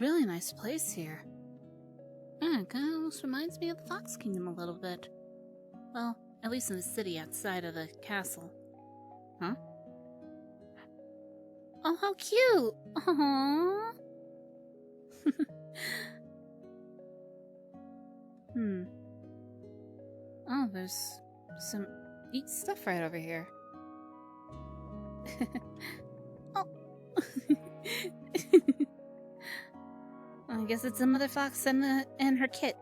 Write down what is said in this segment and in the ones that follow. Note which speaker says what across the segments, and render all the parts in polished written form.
Speaker 1: really nice place here. It kind of almost reminds me of the Fox Kingdom a little bit. Well, at least in the city outside of the castle. Huh? Oh, how cute! Aww. Oh, there's some neat stuff right over here. Oh. I guess it's a mother fox and her kit.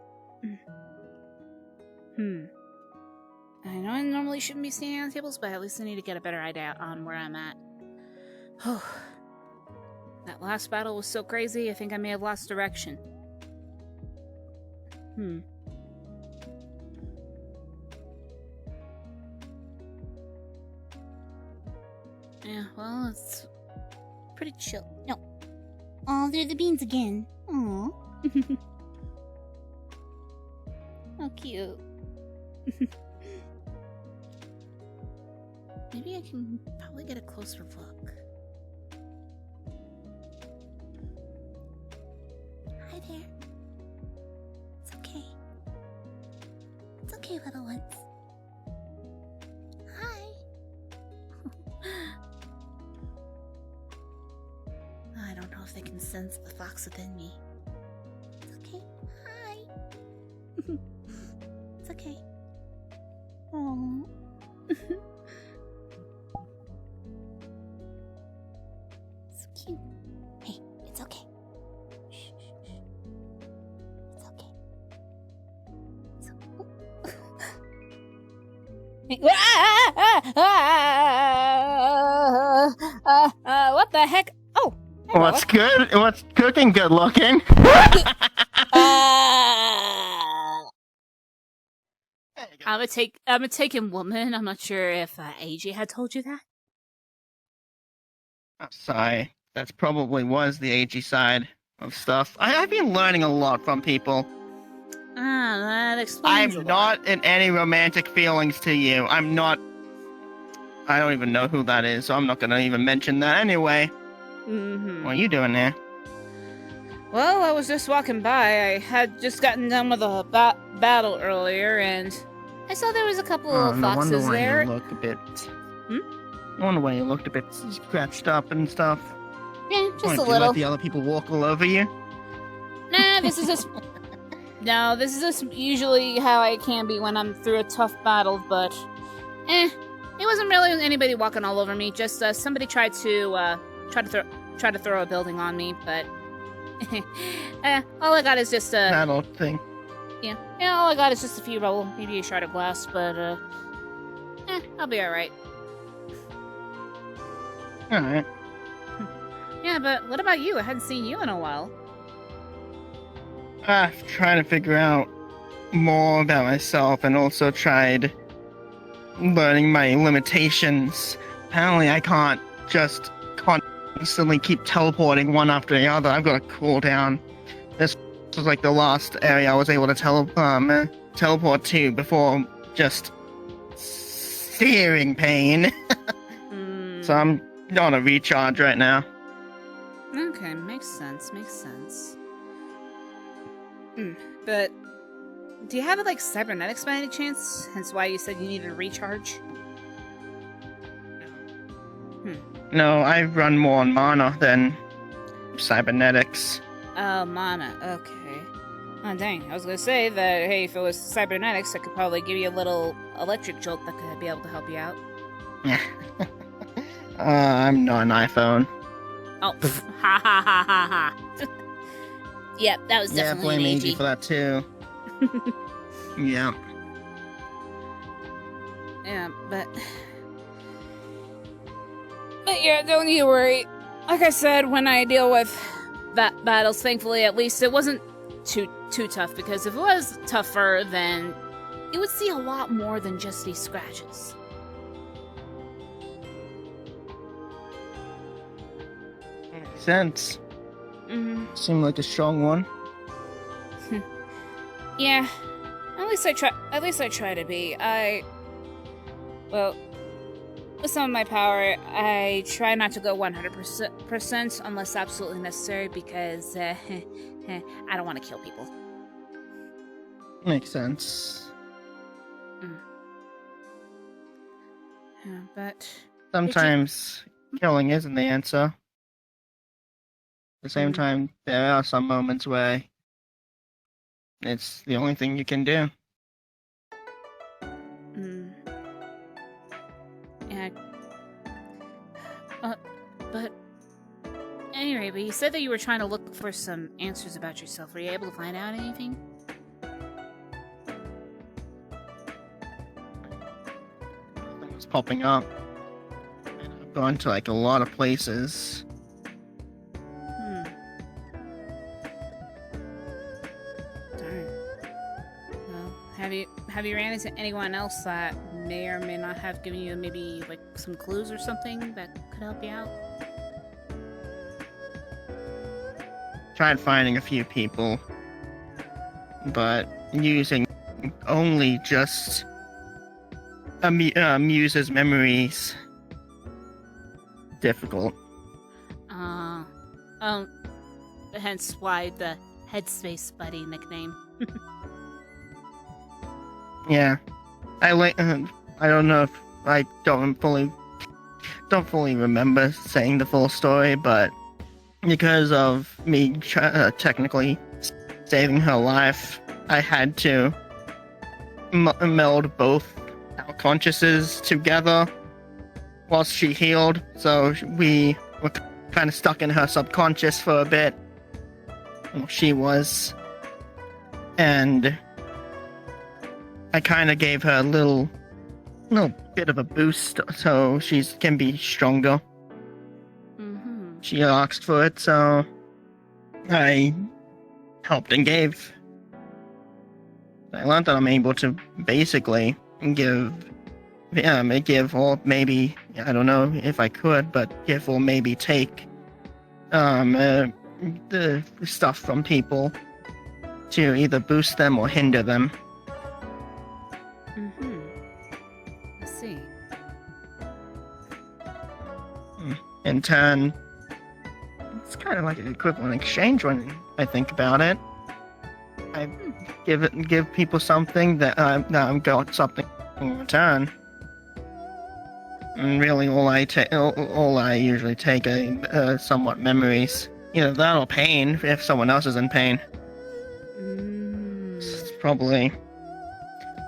Speaker 1: I know I normally shouldn't be standing on tables, but at least I need to get a better idea on where I'm at. Oh, that last battle was so crazy, I think I may have lost direction. Yeah, well, it's pretty chill. No. Oh, they're the beans again. Aww. How cute. Maybe I can probably get a closer look. Hi there. It's okay. It's okay, little ones. Hi. I don't know if they can sense the fox within me. It's okay. Hi. It's okay. Aww. So cute. Hey, it's okay. Shh, shh, shh. It's okay. It's okay. What the heck? Oh. Hello.
Speaker 2: What's good? What's cooking good looking?
Speaker 1: I'm a taken woman. I'm not sure if AJ had told you that.
Speaker 2: I'm sorry. That's probably was the AG side of stuff. I've been learning a lot from people.
Speaker 1: That explains
Speaker 2: I'm not in any romantic feelings to you. I'm not. I don't even know who that is, so I'm not gonna even mention that anyway. What are you doing there?
Speaker 1: Well, I was just walking by. I had just gotten done with a battle earlier, and I saw there was a couple of foxes there.
Speaker 2: You look a bit. I wonder why you looked a bit scratched up and stuff.
Speaker 1: Yeah, just a
Speaker 2: Do you
Speaker 1: little.
Speaker 2: let the other people walk all over you?
Speaker 1: Nah, this is just. No, this is just usually how I can be when I'm through a tough battle, but it wasn't really anybody walking all over me. Just somebody tried to throw a building on me, but all I got is just a
Speaker 2: Battle thing.
Speaker 1: Yeah, all I got is just a few rubble, maybe a shard of glass, but I'll be all right.
Speaker 2: All right.
Speaker 1: Yeah, but what about you? I hadn't seen you in a while.
Speaker 2: I've tried to figure out more about myself and also tried learning my limitations. Apparently I can't just constantly keep teleporting one after the other. I've got to cool down. This was like the last area I was able to teleport to before just searing pain. So I'm on a recharge right now.
Speaker 1: Okay, makes sense. But do you have like cybernetics by any chance? Hence why you said you needed a recharge?
Speaker 2: No, I run more on mana than cybernetics.
Speaker 1: Oh, mana. Okay. Oh, dang. I was gonna say that, hey, if it was cybernetics, I could probably give you a little electric jolt that could be able to help you out.
Speaker 2: I'm not an iPhone.
Speaker 1: Oh, ha ha ha ha ha. Yep, that was definitely
Speaker 2: blame
Speaker 1: an
Speaker 2: AG for that too. Yeah.
Speaker 1: Yeah, but yeah, don't you worry. Like I said, when I deal with battles, thankfully, at least it wasn't too tough, because if it was tougher, then you would see a lot more than just these scratches.
Speaker 2: Makes sense. Seemed like a strong one.
Speaker 1: Yeah. At least I try to be. Well, with some of my power, I try not to go 100% unless absolutely necessary because I don't want to kill people.
Speaker 2: Makes sense.
Speaker 1: But
Speaker 2: sometimes killing isn't the answer. At the same time, there are some moments where it's the only thing you can do.
Speaker 1: Yeah. But anyway, but you said that you were trying to look for some answers about yourself. Were you able to find out anything?
Speaker 2: Nothing was popping up. And I've gone to like a lot of places.
Speaker 1: Darn. Well, have you ran into anyone else that may or may not have given you maybe like some clues or something that could help you out?
Speaker 2: Tried finding a few people, but using only just Muse's memories. Difficult.
Speaker 1: Hence why the Headspace Buddy nickname.
Speaker 2: Yeah, I don't know if I don't fully remember saying the full story, but because of me technically saving her life, I had to meld both our consciouses together whilst she healed, so we were kind of stuck in her subconscious for a bit. Well, she was. And I kind of gave her a little bit of a boost so she can be stronger. She asked for it, so I helped and gave. I learned that I'm able to basically give, or maybe, I don't know if I could, but give or maybe take the stuff from people to either boost them or hinder them.
Speaker 1: I see.
Speaker 2: In turn, it's kind of like an equivalent exchange when I think about it. I give people something that I've got something in return. And really, all I usually take are somewhat memories. Either that or pain if someone else is in pain. It's probably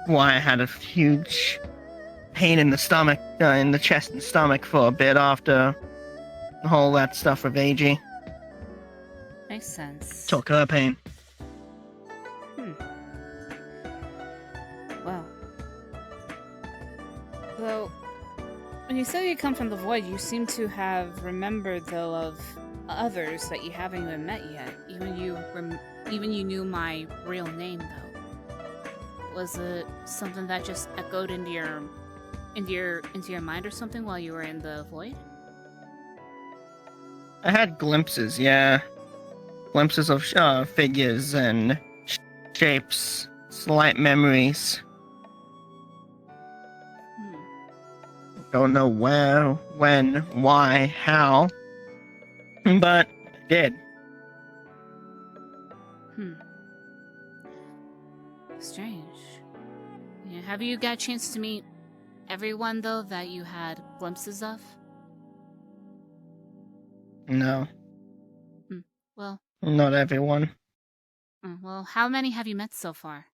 Speaker 2: why I had a huge pain in the stomach, in the chest and stomach for a bit after all that stuff with AG.
Speaker 1: Makes sense.
Speaker 2: Took her pain.
Speaker 1: Well, when you said you come from the void, you seem to have remembered, though, of others that you haven't even met yet. Even you knew my real name, though. Was it something that just echoed into your mind or something while you were in the void?
Speaker 2: I had glimpses, yeah. Glimpses of figures and shapes, slight memories. Don't know where, when, why, how, but I did.
Speaker 1: Strange. Yeah, have you got a chance to meet everyone, though, that you had glimpses of?
Speaker 2: No.
Speaker 1: Well...
Speaker 2: Not everyone.
Speaker 1: Well, how many have you met so far?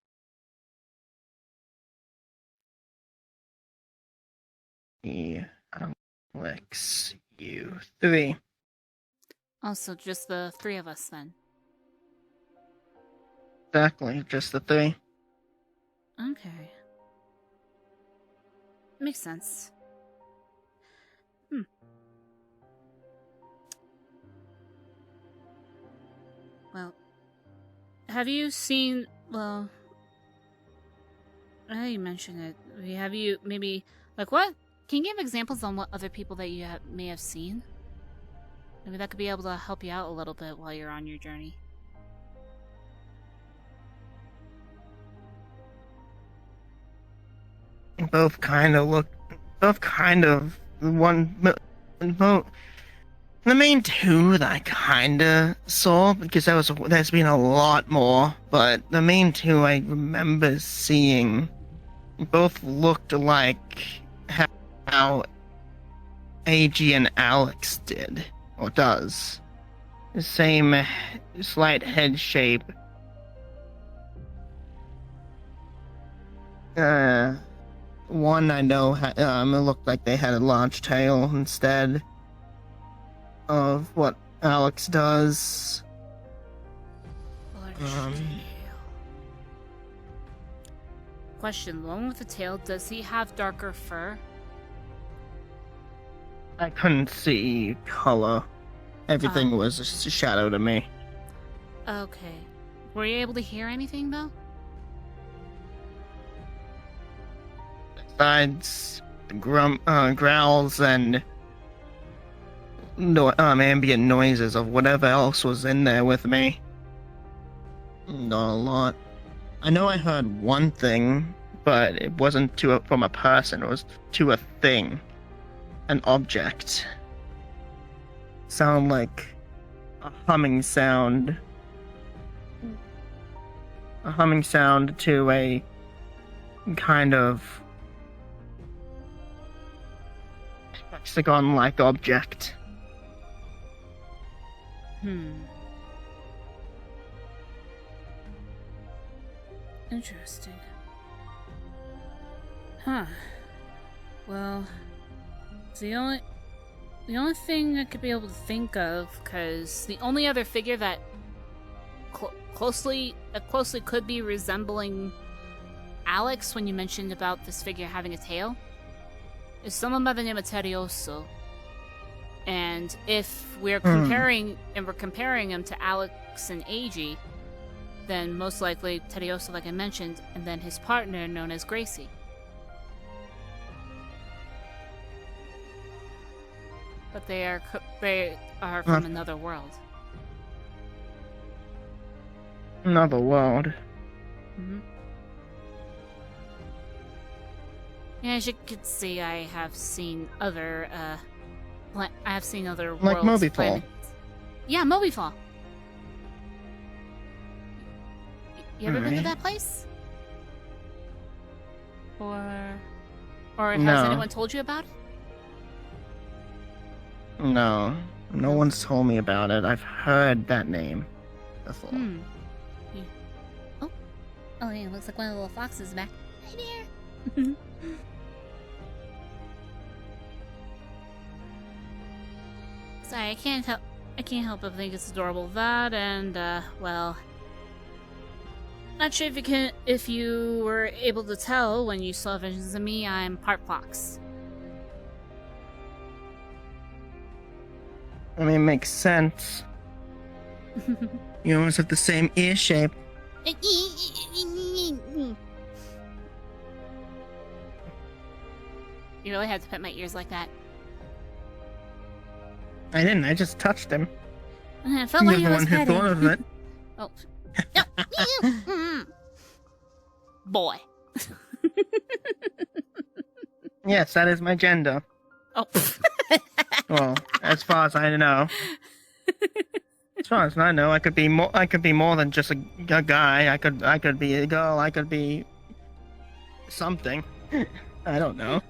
Speaker 2: Alex, you 3.
Speaker 1: Oh, so just the 3 of us, then?
Speaker 2: Exactly, just the 3.
Speaker 1: Okay. Makes sense. Well, have you seen... Well... Now you mention it. Have you maybe... Like, what? Can you give examples on what other people that you may have seen? Maybe that could be able to help you out a little bit while you're on your journey.
Speaker 2: Both kind of the main two that I kinda saw, because there's been a lot more, but the main two I remember seeing both looked like how AG and Alex did, or does. The same slight head shape. One I know it looked like they had a large tail instead of what Alex does.
Speaker 1: Question: the one with the tail, does he have darker fur?
Speaker 2: I couldn't see color. Everything was a shadow to me.
Speaker 1: Okay. Were you able to hear anything, though?
Speaker 2: Besides growls and ambient noises of whatever else was in there with me. Not a lot. I know I heard one thing, but it wasn't from a person. It was to a thing, an object. Sound like a humming sound. A humming sound to a kind of hexagon-like object.
Speaker 1: Interesting. Huh. Well, it's the only thing I could be able to think of, because the only other figure that closely could be resembling Alex, when you mentioned about this figure having a tail, is someone by the name of Terioso. And if we're comparing him to Alex and Eiji, then most likely Terioso, like I mentioned, and then his partner known as Gracie. But they are from another world.
Speaker 2: Another world.
Speaker 1: Mm-hmm. Yeah, as you could see, I have seen other worlds.
Speaker 2: Like Mobifall.
Speaker 1: Yeah, Mobifall. You ever been to that place? Or has anyone told you about it?
Speaker 2: No. No one's told me about it. I've heard that name before.
Speaker 1: Yeah. Oh yeah, looks like one of the little foxes back. Hi there. Sorry, I can't help but think it's adorable. That and well, not sure if you were able to tell when you saw visions of me. I'm part fox.
Speaker 2: I mean, it makes sense. You almost have the same ear shape.
Speaker 1: You really had to pet my ears like that.
Speaker 2: I didn't. I just touched him.
Speaker 1: I felt like
Speaker 2: You're the one who thought of it.
Speaker 1: Oh. No. Boy.
Speaker 2: Yes, that is my gender.
Speaker 1: Oh.
Speaker 2: Well, as far as I know. As far as I know, I could be more. I could be more than just a guy. I could be a girl. I could be something. I don't know.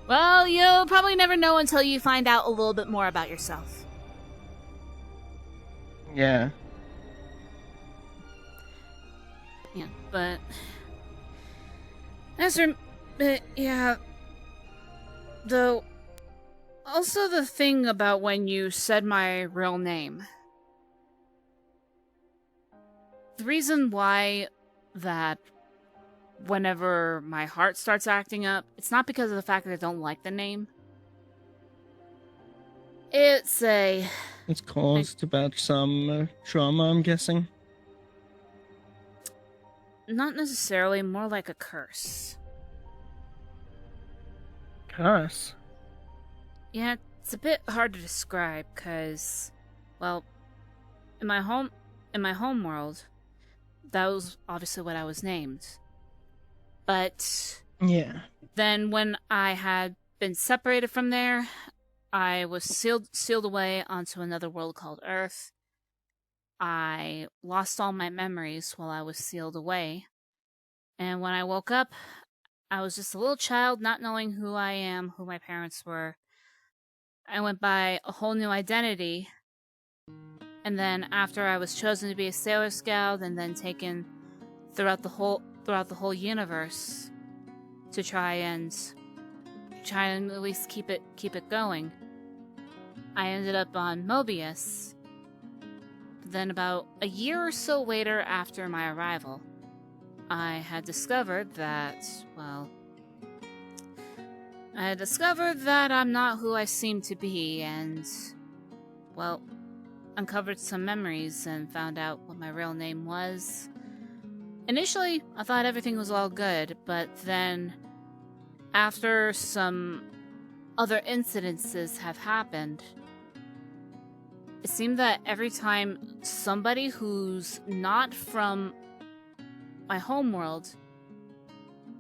Speaker 1: Well, you'll probably never know until you find out a little bit more about yourself.
Speaker 2: Yeah.
Speaker 1: Yeah, but yeah. Though, also the thing about when you said my real name. The reason why that whenever my heart starts acting up, it's not because of the fact that I don't like the name. It's
Speaker 2: caused about some trauma, I'm guessing.
Speaker 1: Not necessarily, more like a curse.
Speaker 2: Curse?
Speaker 1: Yeah, it's a bit hard to describe, because, well, in my home world, that was obviously what I was named. But
Speaker 2: yeah,
Speaker 1: then when I had been separated from there. I was sealed away onto another world called Earth. I lost all my memories while I was sealed away. And when I woke up, I was just a little child, not knowing who I am, who my parents were. I went by a whole new identity. And then after I was chosen to be a Sailor Scout and then taken throughout the whole universe to try and at least keep it going, I ended up on Mobius. Then about a year or so later after my arrival, I had discovered that, I'm not who I seem to be, and, uncovered some memories and found out what my real name was. Initially, I thought everything was all good, but then, after some other incidences have happened, it seemed that every time somebody who's not from my homeworld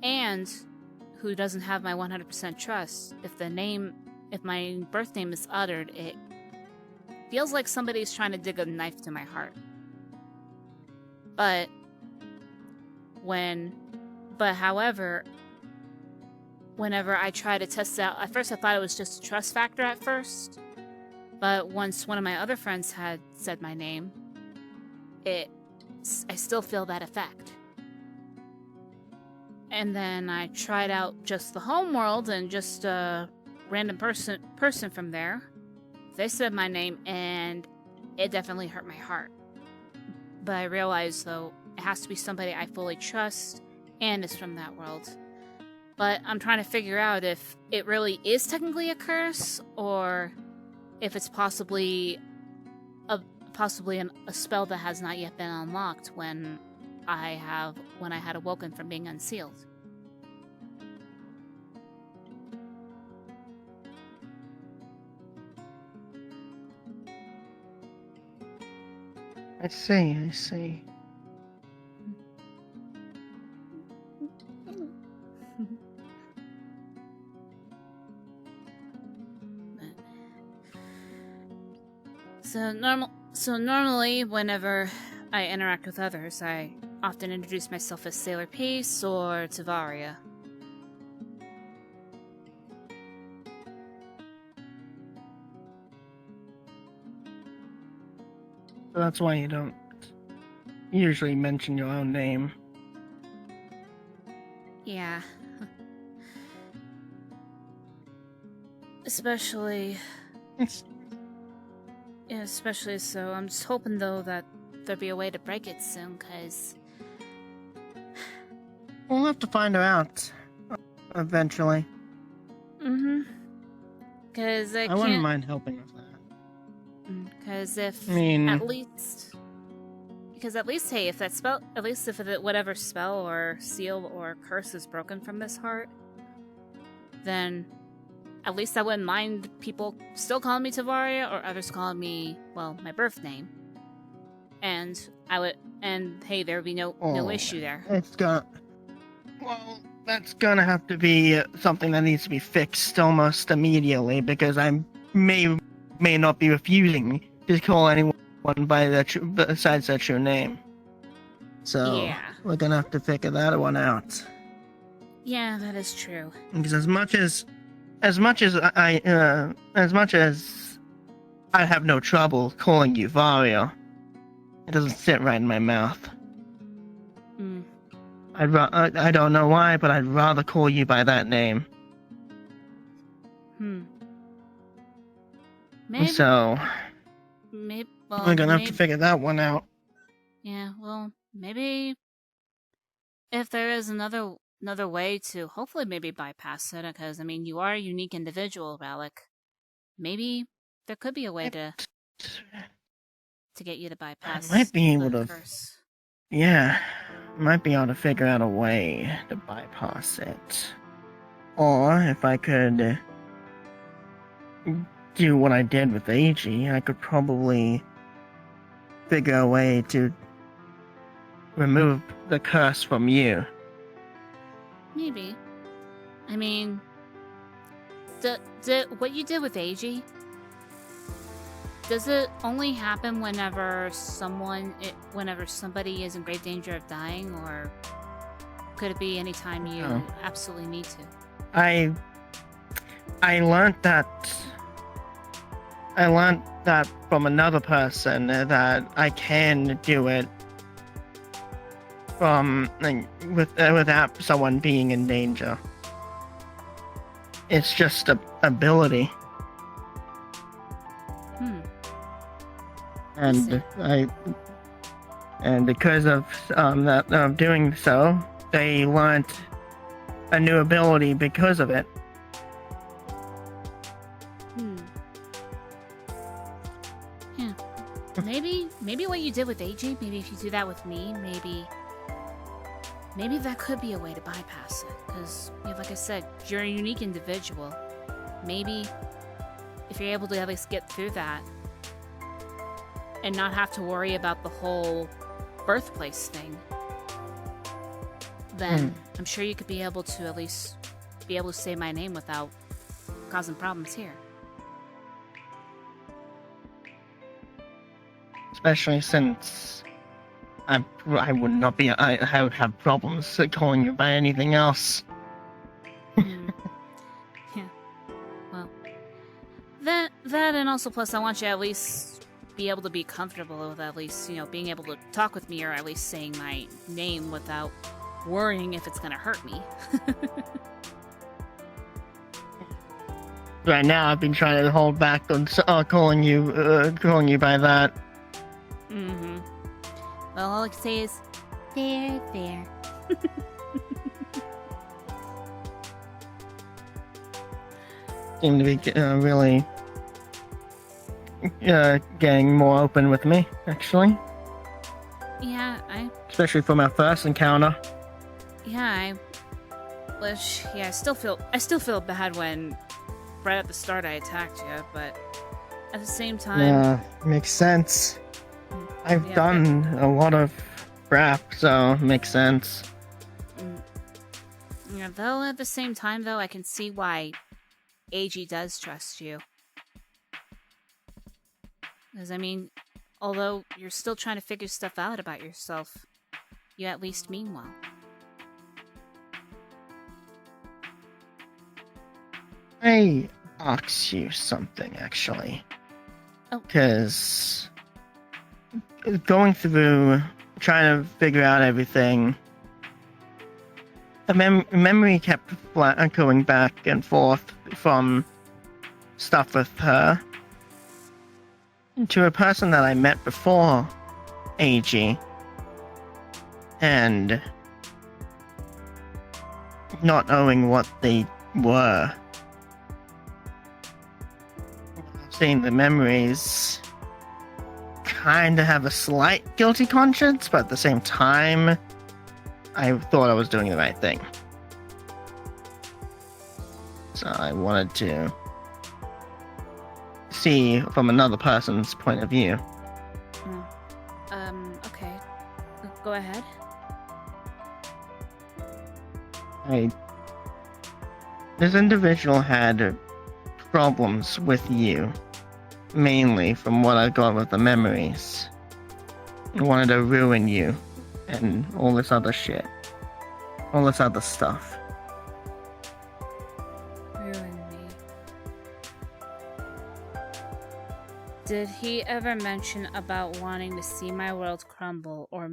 Speaker 1: and who doesn't have my 100% trust, if my birth name is uttered, it feels like somebody's trying to dig a knife to my heart. However, whenever I try to test it out, at first I thought it was just a trust factor at first, but once one of my other friends had said my name, I still feel that effect. And then I tried out just the homeworld and just a random person from there. They said my name and it definitely hurt my heart. But I realized, though, it has to be somebody I fully trust and is from that world. But I'm trying to figure out if it really is technically a curse, or if it's possibly a spell that has not yet been unlocked when I had awoken from being unsealed.
Speaker 2: I see.
Speaker 1: So normally, whenever I interact with others, I often introduce myself as Sailor Peace or Tavaria.
Speaker 2: So that's why you don't usually mention your own name.
Speaker 1: Yeah. Especially so. I'm just hoping, though, that there'll be a way to break it soon, because
Speaker 2: We'll have to find out eventually.
Speaker 1: Mm-hmm. Because
Speaker 2: I wouldn't mind helping with that.
Speaker 1: Because if at least, hey, if that spell, at least if whatever spell or seal or curse is broken from this heart, then at least I wouldn't mind people still calling me Tavaria or others calling me, my birth name. And hey, there would be no issue there.
Speaker 2: That's gonna have to be something that needs to be fixed almost immediately, because I may not be refusing to call anyone besides that true name. So
Speaker 1: yeah,
Speaker 2: we're gonna have to figure that one out.
Speaker 1: Yeah, that is true.
Speaker 2: Because as much as I have no trouble calling you Vario, it doesn't sit right in my mouth. I don't know why, but I'd rather call you by that name.
Speaker 1: Maybe.
Speaker 2: So we're gonna have to figure that one out.
Speaker 1: Yeah, maybe if there is another way to hopefully maybe bypass it, because you are a unique individual, Ralick. Maybe there could be a way to get you to bypass.
Speaker 2: I might be able to.
Speaker 1: Curse.
Speaker 2: Yeah, might be able to figure out a way to bypass it. Or if I could do what I did with AG, I could probably figure a way to remove the curse from you.
Speaker 1: Maybe. What you did with AG, does it only happen whenever somebody is in great danger of dying, or could it be anytime you absolutely need to?
Speaker 2: I learned that from another person that I can do it from without someone being in danger. It's just a ability. And because of doing so, they learned a new ability because of it.
Speaker 1: Yeah. Maybe what you did with AG, maybe if you do that with me, maybe that could be a way to bypass it. Because, like I said, you're a unique individual. Maybe if you're able to at least get through that and not have to worry about the whole birthplace thing, then I'm sure you could be able to at least say my name without causing problems here.
Speaker 2: Especially since I would not be. I would have problems calling you by anything else.
Speaker 1: Yeah. Well, that and also plus I want you to at least be able to be comfortable with at least being able to talk with me, or at least saying my name without worrying if it's gonna hurt me.
Speaker 2: Right now, I've been trying to hold back on calling you by that.
Speaker 1: Well, all I can say is, there.
Speaker 2: Seem to be really getting more open with me, actually.
Speaker 1: Yeah,
Speaker 2: especially from our first encounter.
Speaker 1: Yeah, I still feel bad when right at the start I attacked you, but at the same time...
Speaker 2: Yeah, makes sense. I've done a lot of crap, so makes sense.
Speaker 1: Yeah, though at the same time, though, I can see why AG does trust you. Because, although you're still trying to figure stuff out about yourself, you at least mean well.
Speaker 2: I ask you something, actually. Because going through, trying to figure out everything, the memory kept going back and forth from stuff with her to a person that I met before AG, and not knowing what they were. Seeing the memories, kind of have a slight guilty conscience, but at the same time, I thought I was doing the right thing. So I wanted to see from another person's point of view.
Speaker 1: Okay. Go ahead.
Speaker 2: This individual had problems with you, mainly from what I got with the memories. He wanted to ruin you and all this other shit. All this other stuff.
Speaker 1: Ruin me. Did he ever mention about wanting to see my world crumble or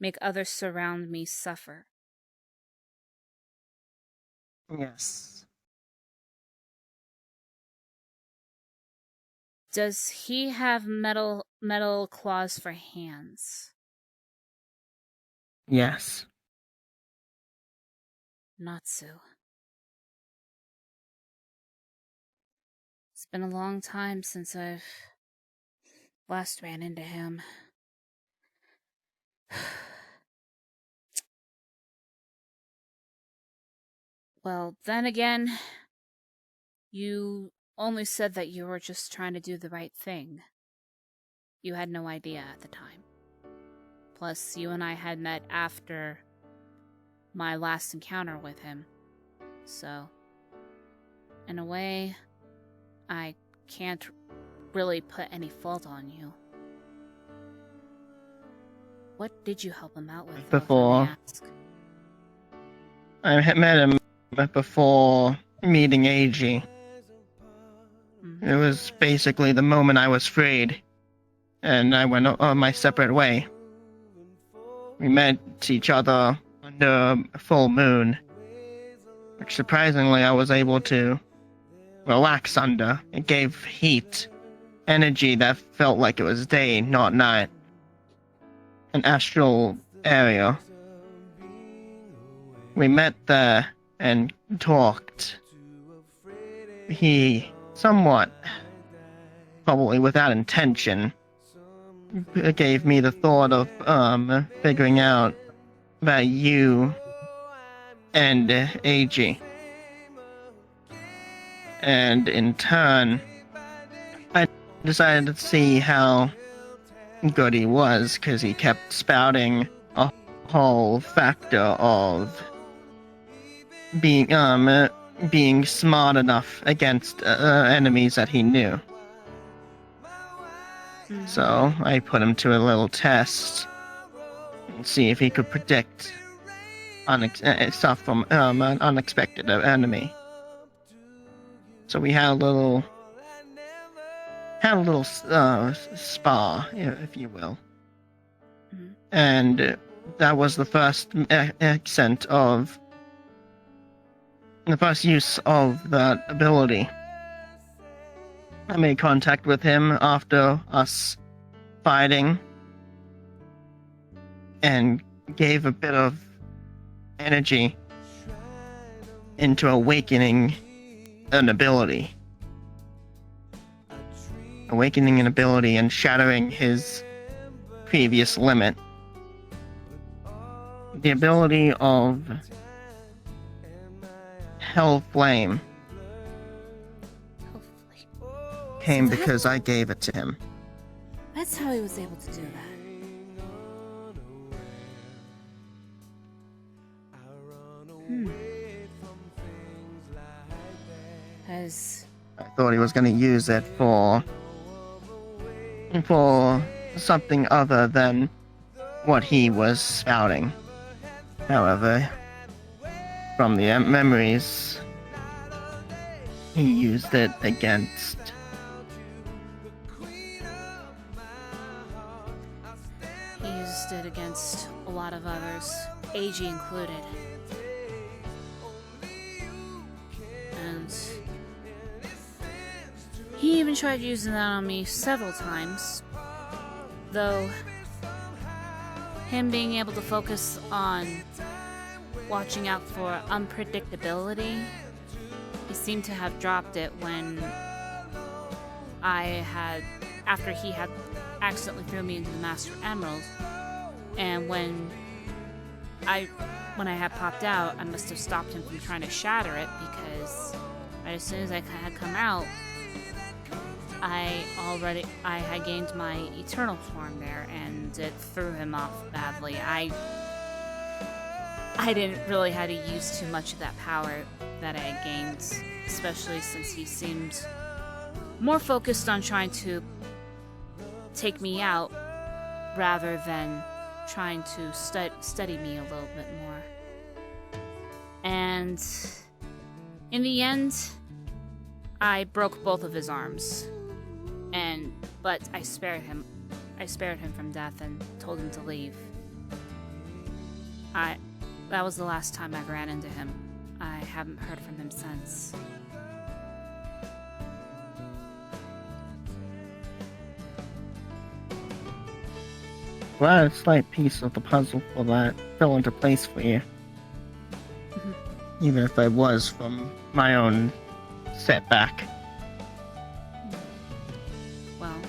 Speaker 1: make others surround me suffer?
Speaker 2: Yes.
Speaker 1: Does he have metal claws for hands?
Speaker 2: Yes.
Speaker 1: Natsu. It's been a long time since I've last ran into him. Well, then again, you only said that you were just trying to do the right thing. You had no idea at the time. Plus, you and I had met after my last encounter with him. So, in a way, I can't really put any fault on you. What did you help him out with?
Speaker 2: Before I had met him before meeting AG. It was basically the moment I was freed, and I went on my separate way. We met each other under a full moon, which surprisingly I was able to relax under. It gave heat, energy that felt like it was day, not night. An astral area. We met there and talked. He somewhat, probably without intention, gave me the thought of figuring out about you and AG. And in turn, I decided to see how good he was, because he kept spouting a whole factor of being smart enough against enemies that he knew. So I put him to a little test and see if he could predict stuff from an unexpected enemy. So we had a little spa, if you will. And that was the first use of that ability. I made contact with him after us fighting and gave a bit of energy into awakening an ability. Awakening an ability and shattering his previous limit. The ability of Hell Flame came because I gave it to him.
Speaker 1: That's how he was able to do that.
Speaker 2: I thought he was going to use it for something other than what he was spouting. However, from the memories, he used it against
Speaker 1: a lot of others, AG included. And he even tried using that on me several times, though him being able to focus on watching out for unpredictability, he seemed to have dropped it when after he had accidentally threw me into the Master Emerald, and when I had popped out, I must have stopped him from trying to shatter it, because right as soon as I had come out, I had gained my eternal form there, and it threw him off badly. I didn't really have to use too much of that power that I had gained, especially since he seemed more focused on trying to take me out rather than trying to study me a little bit more. And in the end, I broke both of his arms, but I spared him from death and told him to leave. That was the last time I ran into him. I haven't heard from him since.
Speaker 2: Glad a slight piece of the puzzle for that fell into place for you. Even if I was from my own setback.
Speaker 1: Well,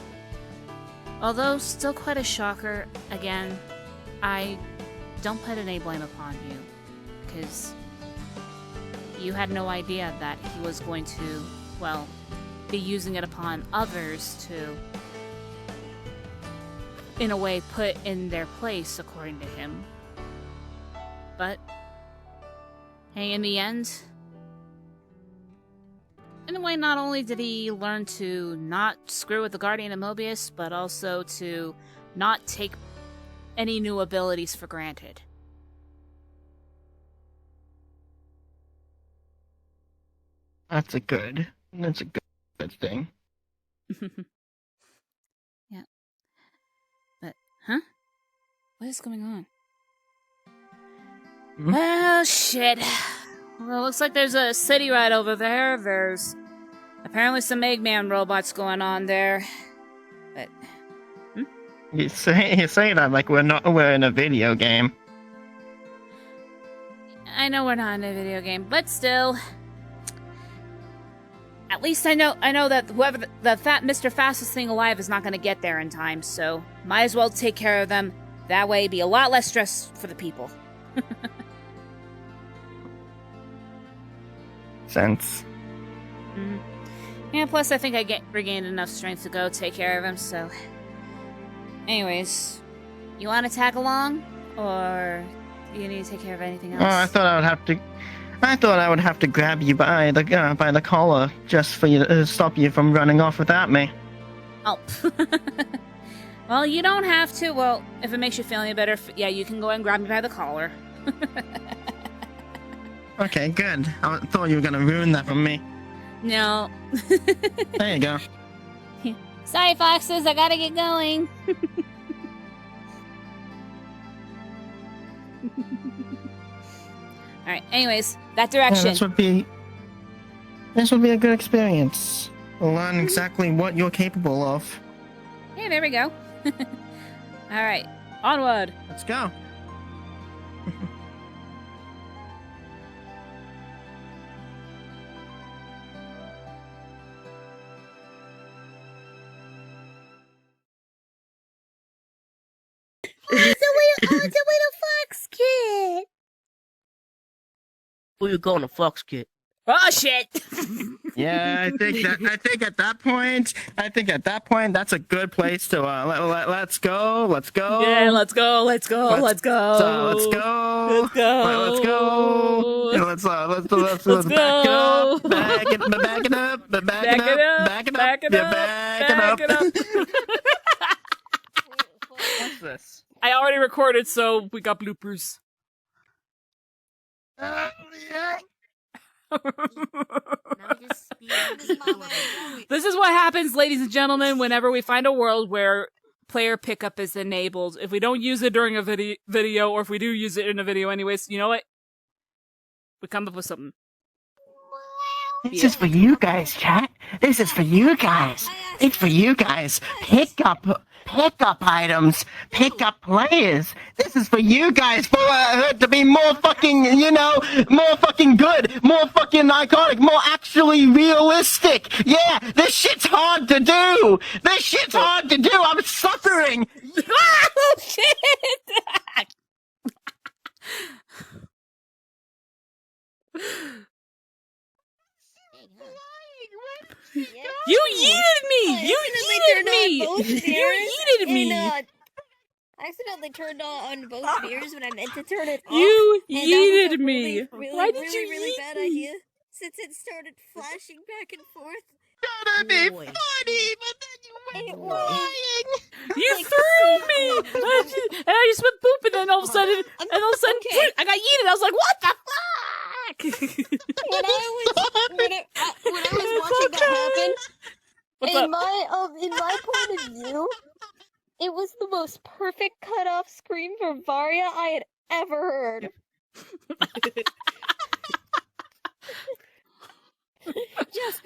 Speaker 1: although still quite a shocker, again, I don't put any blame upon you, because you had no idea that he was going to, be using it upon others to, in a way, put in their place, according to him. But, hey, in the end, in a way, not only did he learn to not screw with the Guardian of Mobius, but also to not take any new abilities for granted.
Speaker 2: That's a good thing.
Speaker 1: Yeah. But, huh? What is going on?
Speaker 2: Hmm?
Speaker 1: Well, shit. Well, looks like there's a city right over there. There's apparently some Eggman robots going on there. But,
Speaker 2: You say that like we're in a video game.
Speaker 1: I know we're not in a video game, but still. At least I know that whoever the Mr. Fastest thing alive is not going to get there in time, so might as well take care of them. That way, be a lot less stress for the people.
Speaker 2: Sense.
Speaker 1: Mm. Yeah, plus I think I regained enough strength to go take care of him, so... Anyways, you want to tag along? Or do you need to take care of anything else?
Speaker 2: Oh, I thought I would have to grab you by the collar just for you to stop you from running off without me.
Speaker 1: Oh. Well, you don't have to. Well, if it makes you feel any better, yeah, you can go and grab me by the collar.
Speaker 2: Okay, good. I thought you were gonna ruin that for me.
Speaker 1: No.
Speaker 2: There you go.
Speaker 1: Sorry, Foxes, I gotta get going. Alright, anyways, that direction.
Speaker 2: Yeah, this would be a good experience. We'll learn exactly what you're capable of.
Speaker 1: Hey, there we go. Alright, onward.
Speaker 2: Let's go.
Speaker 1: It's a little fox kid.
Speaker 3: Who you calling a fox kid?
Speaker 1: Oh shit!
Speaker 2: Yeah, I think at that point, that's a good place to let's go.
Speaker 1: Yeah, let's go. Let's go.
Speaker 2: Let's go.
Speaker 1: Yeah, let's go.
Speaker 2: Back it up. What's this?
Speaker 1: I already recorded, so we got bloopers.
Speaker 2: Yeah.
Speaker 1: This is what happens, ladies and gentlemen, whenever we find a world where player pickup is enabled. If we don't use it during a video, or if we do use it in a video anyways, you know what? We come up with something.
Speaker 2: This is for you guys, chat. This is for you guys. It's for you guys. Pick up items. Pick up players. This is for you guys. For to be more fucking, more fucking good, more fucking iconic, more actually realistic. Yeah, this shit's hard to do. I'm suffering.
Speaker 1: Oh shit! You yeeted me! You yeeted me!
Speaker 4: I accidentally turned on both spheres when I meant to turn it off.
Speaker 1: You
Speaker 4: and
Speaker 1: yeeted
Speaker 4: that was a
Speaker 1: me! Why did you
Speaker 4: really
Speaker 1: yeet
Speaker 4: bad
Speaker 1: me?
Speaker 4: idea, since it started flashing back and forth.
Speaker 2: Gonna be
Speaker 3: Boy.
Speaker 2: funny, but then you
Speaker 4: It
Speaker 2: went
Speaker 4: was.
Speaker 2: flying.
Speaker 1: You
Speaker 4: Like,
Speaker 1: threw
Speaker 4: see,
Speaker 1: me!
Speaker 4: oh,
Speaker 1: And I just went boop, and then all of a sudden,
Speaker 4: okay.
Speaker 1: I got yeeted. I was like, what the fuck?
Speaker 4: When I was watching that happen,
Speaker 1: What's
Speaker 4: in
Speaker 1: up?
Speaker 4: my point of view, it was the most perfect cut-off scream from Varia I had ever heard. Just